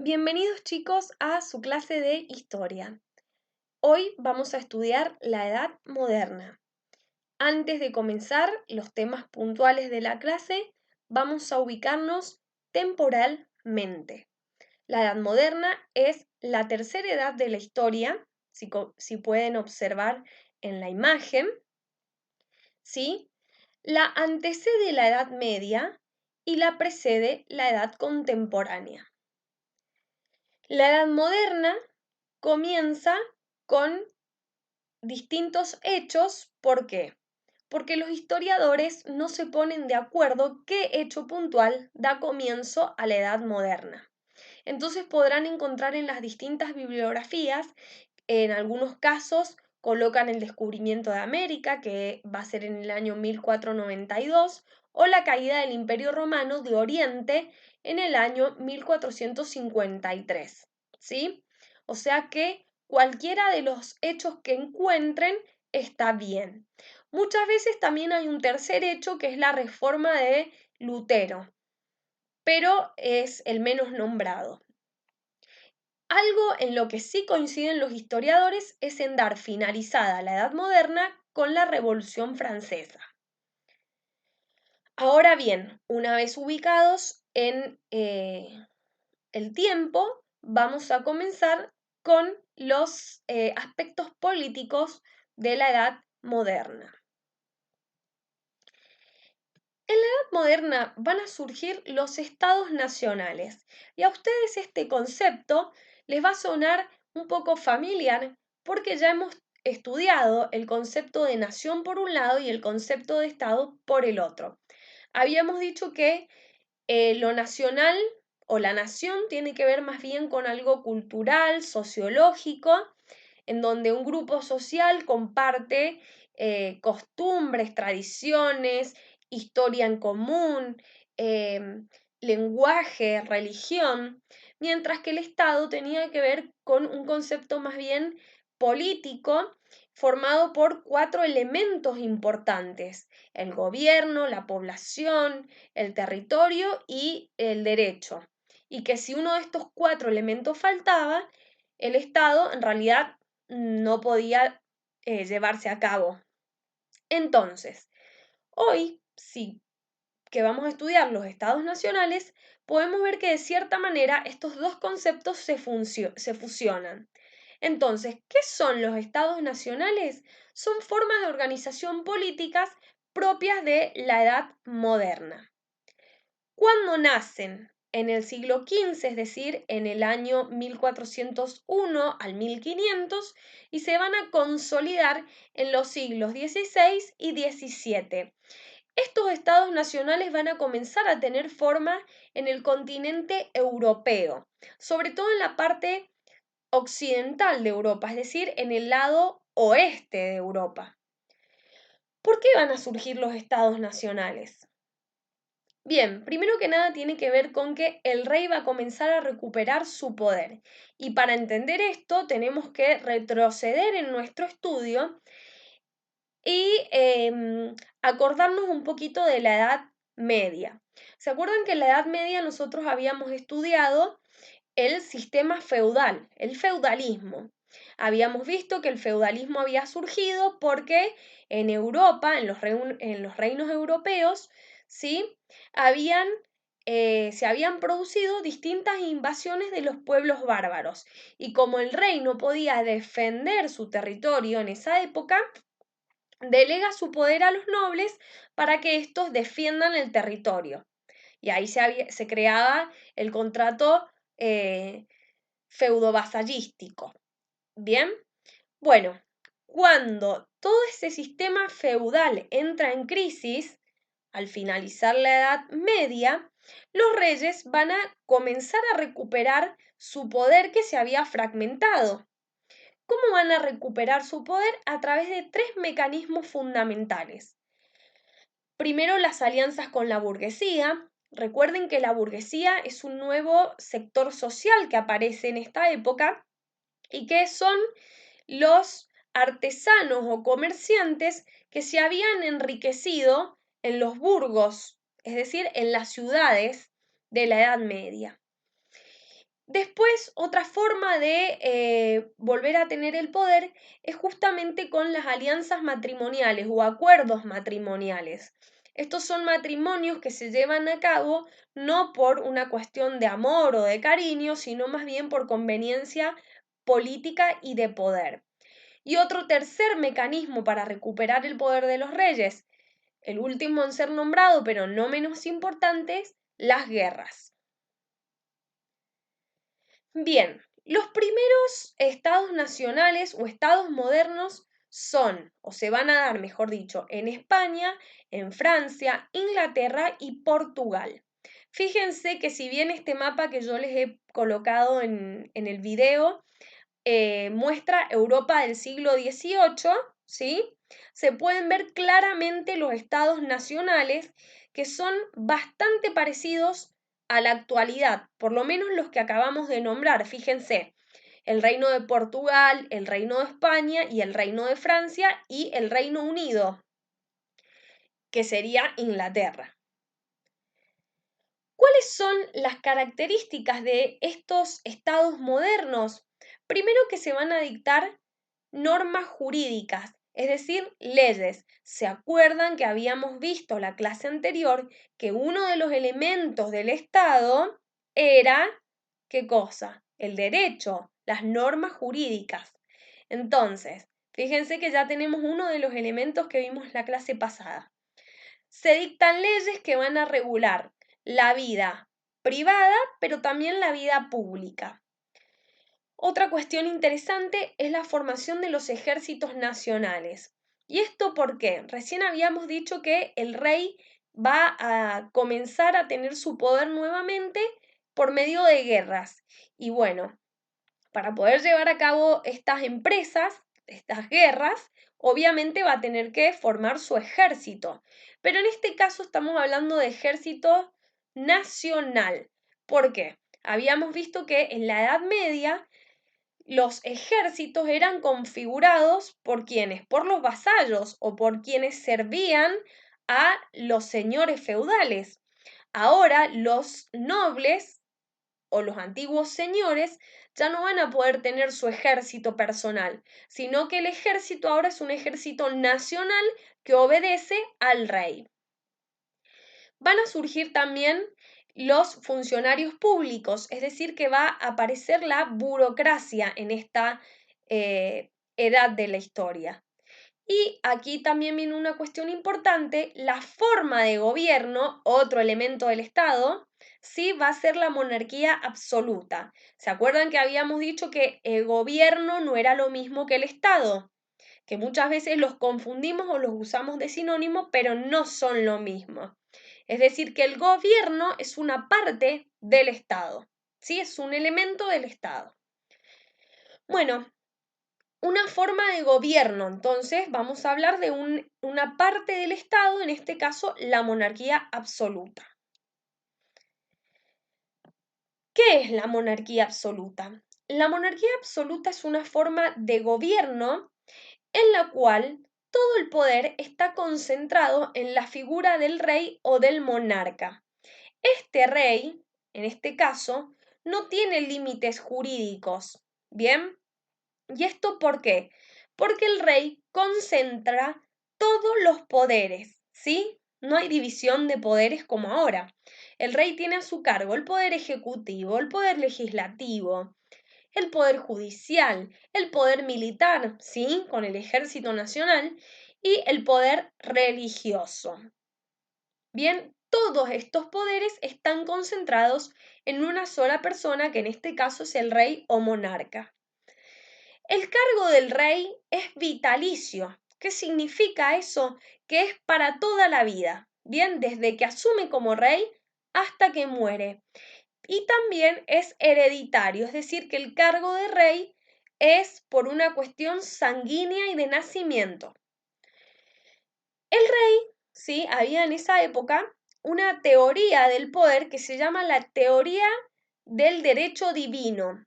Bienvenidos chicos a su clase de historia. Hoy vamos a estudiar la Edad Moderna. Antes de comenzar los temas puntuales de la clase, vamos a ubicarnos temporalmente. La Edad Moderna es la tercera edad de la historia, si pueden observar en la imagen, ¿sí? La antecede la Edad Media y la precede la Edad Contemporánea. La Edad Moderna comienza con distintos hechos. ¿Por qué? Porque los historiadores no se ponen de acuerdo qué hecho puntual da comienzo a la Edad Moderna. Entonces podrán encontrar en las distintas bibliografías, en algunos casos colocan el descubrimiento de América, que va a ser en el año 1492, o la caída del Imperio Romano de Oriente en el año 1453, ¿sí? O sea que cualquiera de los hechos que encuentren está bien. Muchas veces también hay un tercer hecho que es la reforma de Lutero, pero es el menos nombrado. Algo en lo que sí coinciden los historiadores es en dar finalizada la Edad Moderna con la Revolución Francesa. Ahora bien, una vez ubicados en el tiempo, vamos a comenzar con los aspectos políticos de la Edad Moderna. En la Edad Moderna van a surgir los estados nacionales y a ustedes este concepto les va a sonar un poco familiar porque ya hemos estudiado el concepto de nación por un lado y el concepto de estado por el otro. Habíamos dicho que lo nacional o la nación tiene que ver más bien con algo cultural, sociológico, en donde un grupo social comparte costumbres, tradiciones, historia en común, lenguaje, religión, mientras que el Estado tenía que ver con un concepto más bien político formado por 4 elementos importantes: el gobierno, la población, el territorio y el derecho. Y que si uno de estos 4 elementos faltaba, el Estado en realidad no podía llevarse a cabo. Entonces, hoy sí que vamos a estudiar los estados nacionales, podemos ver que de cierta manera estos dos conceptos se fusionan. Entonces, ¿qué son los estados nacionales? Son formas de organización políticas propias de la edad moderna. ¿Cuándo nacen? En el siglo XV, es decir, en el año 1401 al 1500, y se van a consolidar en los siglos XVI y XVII. Estos estados nacionales van a comenzar a tener forma en el continente europeo, sobre todo en la parte occidental de Europa, es decir, en el lado oeste de Europa. ¿Por qué van a surgir los estados nacionales? Bien, primero que nada tiene que ver con que el rey va a comenzar a recuperar su poder. Y para entender esto tenemos que retroceder en nuestro estudio y acordarnos un poquito de la Edad Media. ¿Se acuerdan que en la Edad Media nosotros habíamos estudiado el sistema feudal, el feudalismo? Habíamos visto que el feudalismo había surgido porque en Europa, en los reinos europeos, ¿sí? Se habían producido distintas invasiones de los pueblos bárbaros. Y como el rey no podía defender su territorio en esa época, delega su poder a los nobles para que éstos defiendan el territorio. Y ahí se creaba el contrato feudo-vasallístico. Bien, bueno, cuando todo ese sistema feudal entra en crisis, al finalizar la Edad Media, los reyes van a comenzar a recuperar su poder que se había fragmentado. ¿Cómo van a recuperar su poder? A través de 3 mecanismos fundamentales. Primero, las alianzas con la burguesía. Recuerden que la burguesía es un nuevo sector social que aparece en esta época y que son los artesanos o comerciantes que se habían enriquecido en los burgos, es decir, en las ciudades de la Edad Media. Después, otra forma de volver a tener el poder es justamente con las alianzas matrimoniales o acuerdos matrimoniales. Estos son matrimonios que se llevan a cabo no por una cuestión de amor o de cariño, sino más bien por conveniencia política y de poder. Y otro tercer mecanismo para recuperar el poder de los reyes, el último en ser nombrado, pero no menos importante, las guerras. Bien, los primeros estados nacionales o estados modernos son, o se van a dar, mejor dicho, en España, en Francia, Inglaterra y Portugal. Fíjense que si bien este mapa que yo les he colocado en el video muestra Europa del siglo XVIII, ¿sí? Se pueden ver claramente los estados nacionales que son bastante parecidos a la actualidad, por lo menos los que acabamos de nombrar. Fíjense, el Reino de Portugal, el Reino de España y el Reino de Francia y el Reino Unido, que sería Inglaterra. ¿Cuáles son las características de estos estados modernos? Primero que se van a dictar normas jurídicas, es decir, leyes. ¿Se acuerdan que habíamos visto la clase anterior que uno de los elementos del Estado era, ¿qué cosa? El derecho, las normas jurídicas. Entonces, fíjense que ya tenemos uno de los elementos que vimos en la clase pasada. Se dictan leyes que van a regular la vida privada, pero también la vida pública. Otra cuestión interesante es la formación de los ejércitos nacionales. ¿Y esto por qué? Recién habíamos dicho que el rey va a comenzar a tener su poder nuevamente por medio de guerras. Y bueno, para poder llevar a cabo estas empresas, estas guerras, obviamente va a tener que formar su ejército. Pero en este caso estamos hablando de ejército nacional. ¿Por qué? Habíamos visto que en la Edad Media los ejércitos eran configurados por quienes, por los vasallos o por quienes servían a los señores feudales. Ahora los nobles o los antiguos señores ya no van a poder tener su ejército personal, sino que el ejército ahora es un ejército nacional que obedece al rey. Van a surgir también los funcionarios públicos, es decir, que va a aparecer la burocracia en esta edad de la historia. Y aquí también viene una cuestión importante, la forma de gobierno, otro elemento del Estado, sí va a ser la monarquía absoluta. ¿Se acuerdan que habíamos dicho que el gobierno no era lo mismo que el Estado? Que muchas veces los confundimos o los usamos de sinónimo, pero no son lo mismo. Es decir, que el gobierno es una parte del Estado, ¿sí? Es un elemento del Estado. Bueno, una forma de gobierno, entonces vamos a hablar de una parte del Estado, en este caso la monarquía absoluta. ¿Qué es la monarquía absoluta? La monarquía absoluta es una forma de gobierno en la cual todo el poder está concentrado en la figura del rey o del monarca. Este rey, en este caso, no tiene límites jurídicos, ¿bien? ¿Y esto por qué? Porque el rey concentra todos los poderes, ¿sí? No hay división de poderes como ahora. El rey tiene a su cargo el poder ejecutivo, el poder legislativo, el poder judicial, el poder militar, ¿sí? Con el ejército nacional y el poder religioso. Bien, todos estos poderes están concentrados en una sola persona, que en este caso es el rey o monarca. El cargo del rey es vitalicio. ¿Qué significa eso? Que es para toda la vida, bien, desde que asume como rey hasta que muere. Y también es hereditario, es decir, que el cargo de rey es por una cuestión sanguínea y de nacimiento. El rey, sí, había en esa época una teoría del poder que se llama la teoría del derecho divino.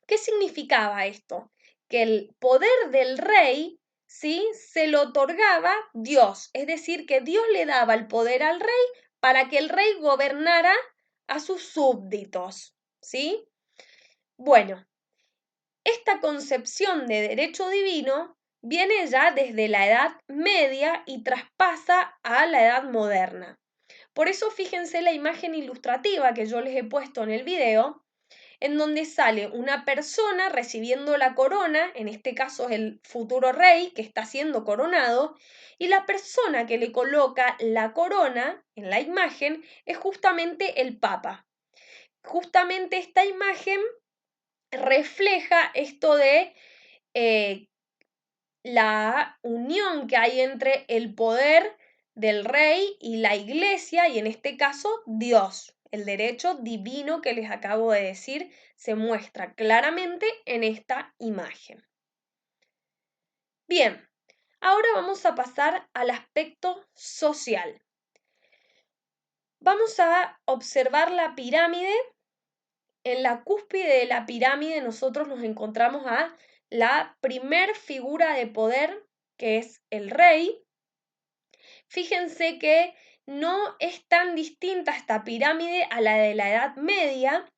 ¿Qué significaba esto? Que el poder del rey, ¿sí? Se lo otorgaba Dios, es decir, que Dios le daba el poder al rey para que el rey gobernara a sus súbditos, ¿sí? Bueno, esta concepción de derecho divino viene ya desde la Edad Media y traspasa a la Edad Moderna. Por eso fíjense la imagen ilustrativa que yo les he puesto en el video, en donde sale una persona recibiendo la corona, en este caso es el futuro rey que está siendo coronado, y la persona que le coloca la corona en la imagen es justamente el Papa. Justamente esta imagen refleja esto de la unión que hay entre el poder del rey y la iglesia, y en este caso Dios. El derecho divino que les acabo de decir se muestra claramente en esta imagen. Bien, ahora vamos a pasar al aspecto social. Vamos a observar la pirámide. En la cúspide de la pirámide nosotros nos encontramos a la primer figura de poder, que es el rey. Fíjense que no es tan distinta esta pirámide a la de la Edad Media.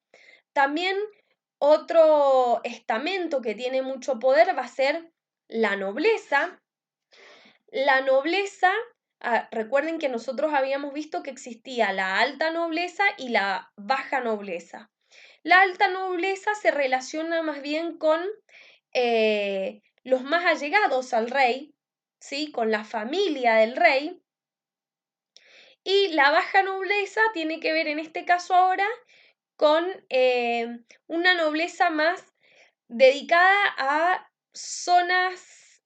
También otro estamento que tiene mucho poder va a ser la nobleza. La nobleza, recuerden que nosotros habíamos visto que existía la alta nobleza y la baja nobleza. La alta nobleza se relaciona más bien con los más allegados al rey, ¿sí? Con la familia del rey. Y la baja nobleza tiene que ver en este caso ahora con una nobleza más dedicada a zonas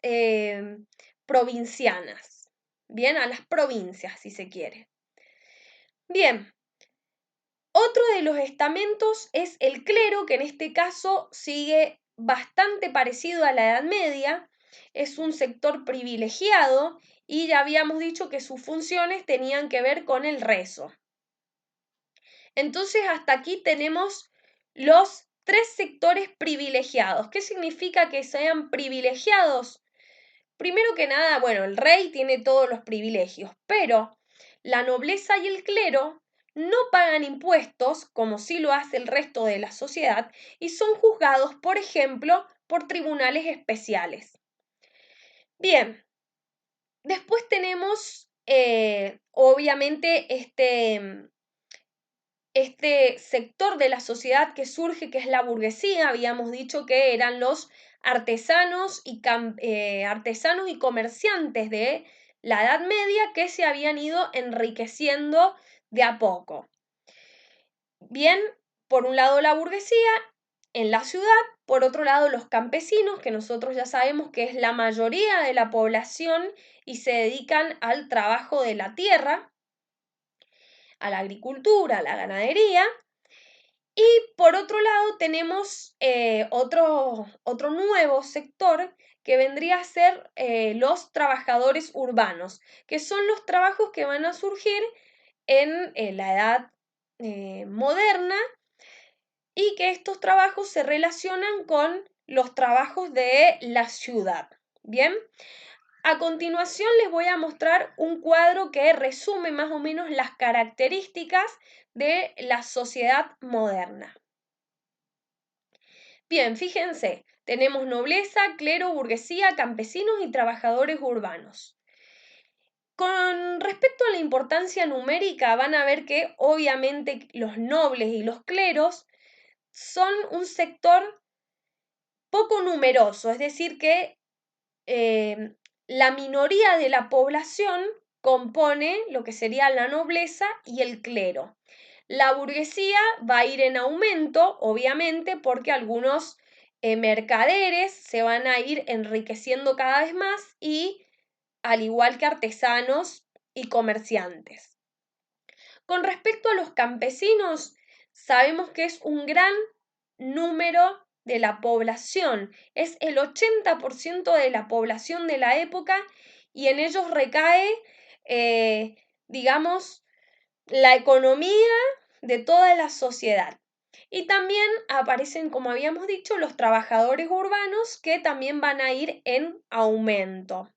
provincianas, bien, a las provincias si se quiere. Bien, otro de los estamentos es el clero, que en este caso sigue bastante parecido a la Edad Media, es un sector privilegiado y ya habíamos dicho que sus funciones tenían que ver con el rezo. Entonces, hasta aquí tenemos los tres sectores privilegiados. ¿Qué significa que sean privilegiados? Primero que nada, bueno, el rey tiene todos los privilegios, pero la nobleza y el clero no pagan impuestos, como sí lo hace el resto de la sociedad, y son juzgados, por ejemplo, por tribunales especiales. Bien, después tenemos, obviamente, este sector de la sociedad que surge, que es la burguesía. Habíamos dicho que eran los artesanos y comerciantes de la Edad Media que se habían ido enriqueciendo de a poco. Bien, por un lado la burguesía en la ciudad, por otro lado los campesinos, que nosotros ya sabemos que es la mayoría de la población y se dedican al trabajo de la tierra, a la agricultura, a la ganadería. Y por otro lado tenemos otro nuevo sector que vendría a ser los trabajadores urbanos, que son los trabajos que van a surgir en la edad moderna, y que estos trabajos se relacionan con los trabajos de la ciudad. Bien, a continuación les voy a mostrar un cuadro que resume más o menos las características de la sociedad moderna. Bien, fíjense, tenemos nobleza, clero, burguesía, campesinos y trabajadores urbanos. Con respecto a la importancia numérica, van a ver que obviamente los nobles y los cleros son un sector poco numeroso, es decir, que la minoría de la población compone lo que sería la nobleza y el clero. La burguesía va a ir en aumento, obviamente, porque algunos mercaderes se van a ir enriqueciendo cada vez más, y al igual que artesanos y comerciantes. Con respecto a los campesinos, sabemos que es un gran número de la población, es el 80% de la población de la época, y en ellos recae, digamos, la economía de toda la sociedad. Y también aparecen, como habíamos dicho, los trabajadores urbanos, que también van a ir en aumento.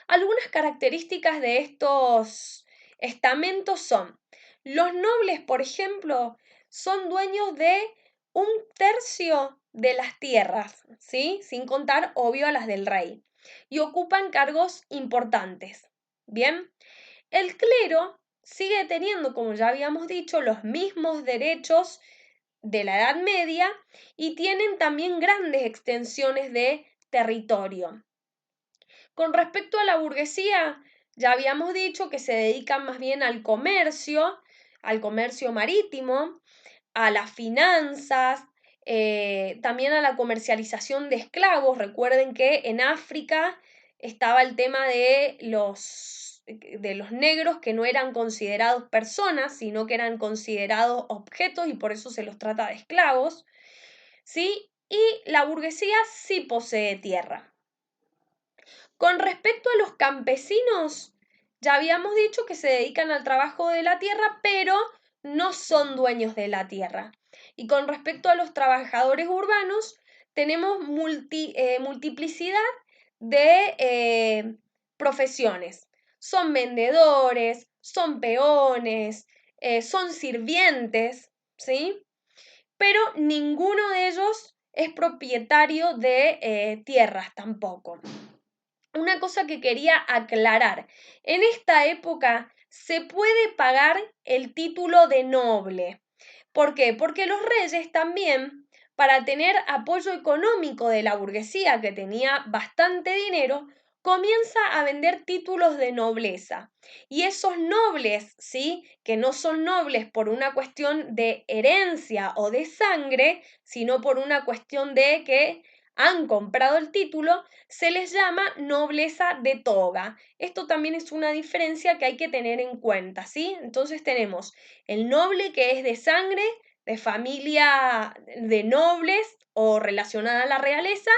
Algunas características de estos estamentos son: los nobles, por ejemplo, son dueños de un tercio de las tierras, ¿sí? Sin contar, obvio, a las del rey. Y ocupan cargos importantes. Bien, el clero sigue teniendo, como ya habíamos dicho, los mismos derechos de la Edad Media y tienen también grandes extensiones de territorio. Con respecto a la burguesía, ya habíamos dicho que se dedican más bien al comercio marítimo, a las finanzas, también a la comercialización de esclavos. Recuerden que en África estaba el tema de los negros que no eran considerados personas, sino que eran considerados objetos y por eso se los trata de esclavos, ¿sí? Y la burguesía sí posee tierra. Con respecto a los campesinos, ya habíamos dicho que se dedican al trabajo de la tierra, pero no son dueños de la tierra. Y con respecto a los trabajadores urbanos, tenemos multiplicidad de profesiones. Son vendedores, son peones, son sirvientes, ¿sí? Pero ninguno de ellos es propietario de tierras tampoco. Una cosa que quería aclarar, en esta época se puede pagar el título de noble. ¿Por qué? Porque los reyes también, para tener apoyo económico de la burguesía que tenía bastante dinero, comienza a vender títulos de nobleza. Y esos nobles, ¿sí? Que no son nobles por una cuestión de herencia o de sangre, sino por una cuestión de que han comprado el título, se les llama nobleza de toga. Esto también es una diferencia que hay que tener en cuenta, ¿sí? Entonces tenemos el noble que es de sangre, de familia de nobles o relacionada a la realeza,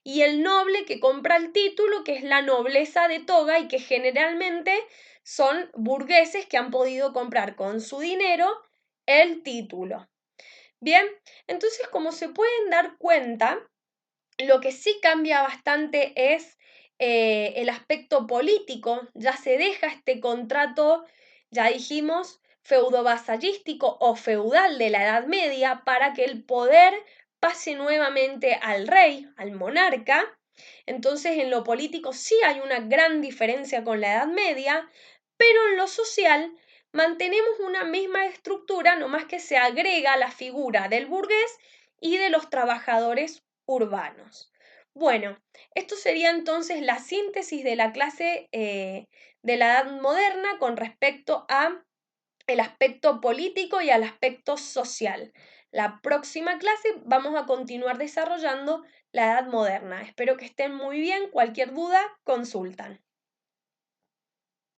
y el noble que compra el título, que es la nobleza de toga y que generalmente son burgueses que han podido comprar con su dinero el título. Bien, entonces como se pueden dar cuenta, lo que sí cambia bastante es el aspecto político, ya se deja este contrato, ya dijimos, feudo-vasallístico o feudal de la Edad Media para que el poder pase nuevamente al rey, al monarca. Entonces en lo político sí hay una gran diferencia con la Edad Media, pero en lo social mantenemos una misma estructura, nomás que se agrega la figura del burgués y de los trabajadores urbanos. Bueno, esto sería entonces la síntesis de la clase de la Edad Moderna con respecto a el aspecto político y al aspecto social. La próxima clase vamos a continuar desarrollando la Edad Moderna. Espero que estén muy bien. Cualquier duda, consultan.